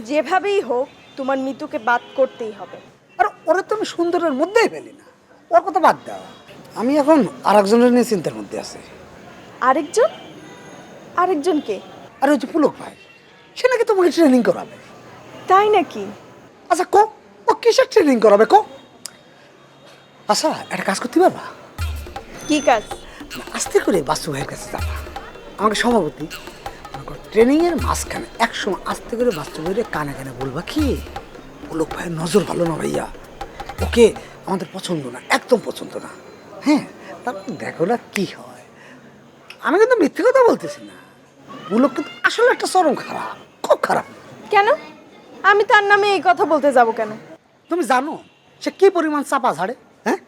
যেভাবেই হোক তোমার মিতুকে বাদ করতেই হবে। আর ওরা তো আমি সুন্দরের মধ্যেই পেলি না, ওর কথা বাদ দাও। আমি এখন আরেকজনের নিয়ে চিন্তার মধ্যে আছি। আরেকজন? আরেকজন কে? আর ওই যে পুলক ভাই, সে নাকি তোমাকে ট্রেনিং করাবে। তাই নাকি? আচ্ছা কো, ও কিসের ট্রেনিং করাবে কো? আচ্ছা একটা কাজ করতে পারবা? কি কাজ? আস্তে করে বাসু ভাইয়ের কাছে যাবা, আমাকে সভাপতি ট্রেনিং এর মাঝখানে একসময় আস্তে করে বাস্তু ভাইয়ের কানে কানে বলবা কি, পুলক ভাইয়ের নজর ভালো না ভাইয়া, ওকে আমাদের পছন্দ না, একদম পছন্দ না। হ্যাঁ, তারপর দেখো না কি হয়। আমি কিন্তু মিথ্যে কথা বলতেছি না, পুলক কিন্তু আসলে একটা চরম খারাপ, খুব খারাপ। কেন? আমি তার নামে এই কথা বলতে যাব কেন? তুমি জানো সে কি পরিমাণ চাপা ঝাড়ে? হ্যাঁ,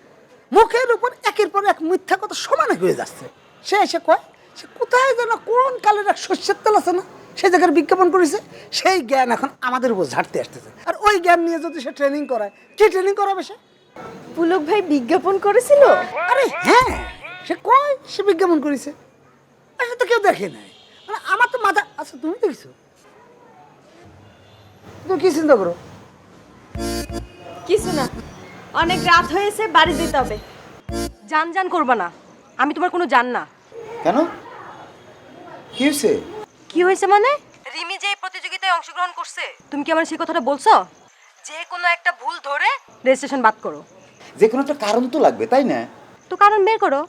মুখের উপর একের পর এক মিথ্যা কথা সমানে হয়ে যাচ্ছে। সে এসে কয় সে কোথায় যেন কোন কালের এক শস্যের তেল আছে না, সেই জায়গার বিজ্ঞাপন করেছে, সেই জ্ঞান এখন আমাদের উপর ঝাড়তে আসতেছে। আর ওই জ্ঞান নিয়ে যদি সে ট্রেনিং করায়, কি ট্রেনিং করাবে সে? পুলক ভাই বিজ্ঞাপন করেছিল? আরে হ্যাঁ, সে কয় সে বিজ্ঞাপন করেছে, আসলে তো কেউ দেখে নাই। মানে আমার তো মাথা, আচ্ছা তুমি দেখছো? তুমি কি চিন্তা করো? কিছু না, অনেক রাত হয়েছে, বাড়ি যেতে হবে। জান জান করবা না, আমি তোমার কোনো জান না। কেন, কি হয়েছে? কি হয়েছে মানে? রিমি যে এই প্রতিযোগিতায় অংশগ্রহণ করছে, তুমি কি আমার সেই কথাটা বলছো? যে কোনো একটা ভুল ধরে রেজিস্ট্রেশন বাদ করো। যে কোনো একটা কারণ তো লাগবে, তাই না? তো কারণ বের করো।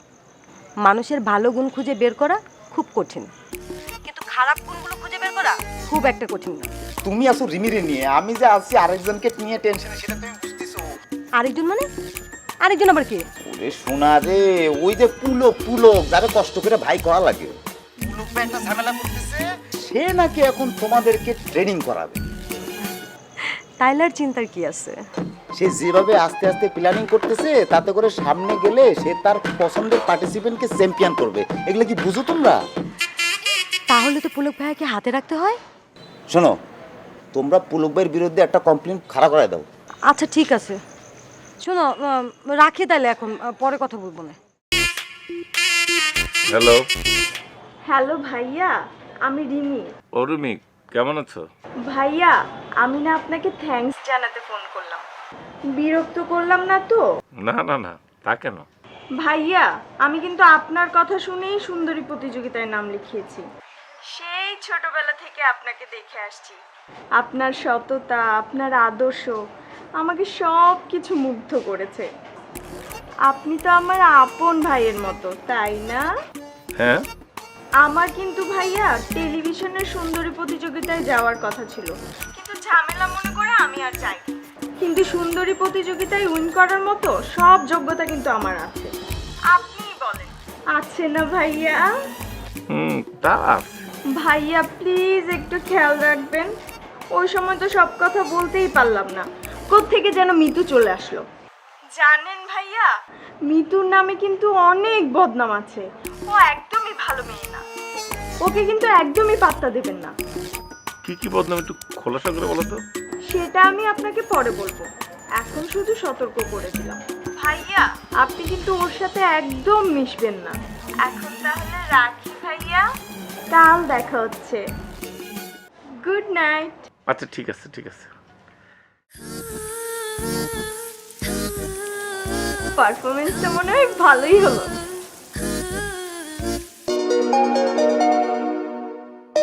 মানুষের ভালো গুণ খুঁজে বের করা খুব কঠিন, কিন্তু খারাপ গুণগুলো খুঁজে বের করা খুব একটা কঠিন না। তুমি আসো রিমিরে নিয়ে, আমি যে আছি আরেকজনকে নিয়ে টেনশনে, সেটা তুমি বুঝতেছো? আরেকজন মানে? আরেকজন আবার কে? ওরে শোনা রে, ওই যে পুলক, পুলক যারা কষ্ট করে ভাই করা লাগে, পুলক ভাই একটা ঝামেলা করতেছে, সে নাকি এখন তোমাদেরকে ট্রেনিং করাবে। তাইলার চিন্তার কি আছে? সে যেভাবে আস্তে আস্তে প্ল্যানিং করতেছে, তাতে করে সামনে গেলে সে তার পছন্দের পার্টিসিপেন্টকে চ্যাম্পিয়ন করবে। এগুলো কি বুঝো তোমরা? তাহলে তো পুলক ভাইকে হাতে রাখতে হয়। শোনো, তোমরা পুলক ভাইয়ের বিরুদ্ধে একটা কমপ্লেন খাড়া করায় দাও। আচ্ছা ঠিক আছে, শোনো, রাখি তাহলে, এখন পরে কথা বলবো না। হ্যালো। হ্যালো ভাইয়া, আমি রিমি। ও রিমি, কেমন আছো? ভাইয়া, আমি না আপনাকে থ্যাঙ্কস জানাতে ফোন করলাম। বিরক্ত করলাম না তো? না না না, তা কেন? ভাইয়া, আমি কিন্তু আপনার কথা শুনেই সুন্দরী প্রতিযোগিতায় নাম লিখিয়েছি। সেই ছোটবেলা থেকে আপনাকে দেখে আসছি। আপনার সততা, আপনার আদর্শ আমাকে সব কিছু মুগ্ধ করেছে। আপনি তো আমার আপন ভাইয়ের মতো, তাই না? হ্যাঁ। আমার কিন্তু ভাইয়া টেলিভিশনের সুন্দরী প্রতিযোগিতায় যাওয়ার কথা ছিল, কিন্তু ঝামেলা মনে করে আমি আর যাইনি। কিন্তু সুন্দরী প্রতিযোগিতায় উইন করার মতো সব যোগ্যতা কিন্তু আমার আছে। আপনিই বলেন, আছে না ভাইয়া? তা আছে। ভাইয়া প্লিজ একটু খেয়াল রাখবেন। ওই সময় তো সব কথা বলতেই পারলাম না, কোত্থেকে যেন মিতু চলে আসলো। জানেন ভাইয়া, মিতুর নামে কিন্তু অনেক বদনাম আছে। ও একদমই ভালো মেয়ে না, ওকে কিন্তু একদমই পাত্তা দেবেন না। কি কি বদনাম একটু খোলাসা করে বলো তো। সেটা আমি আপনাকে পরে বলবো, এখন শুধু সতর্ক করে দিলাম। ভাইয়া, আপনি কিন্তু ওর সাথে একদম মিশবেন না। এখন তাহলে রাখি ভাইয়া, কাল দেখা হচ্ছে। Good night. আচ্ছা ঠিক আছে ঠিক আছে। পারফরমেন্সটা মনে হয় ভালোই হলো।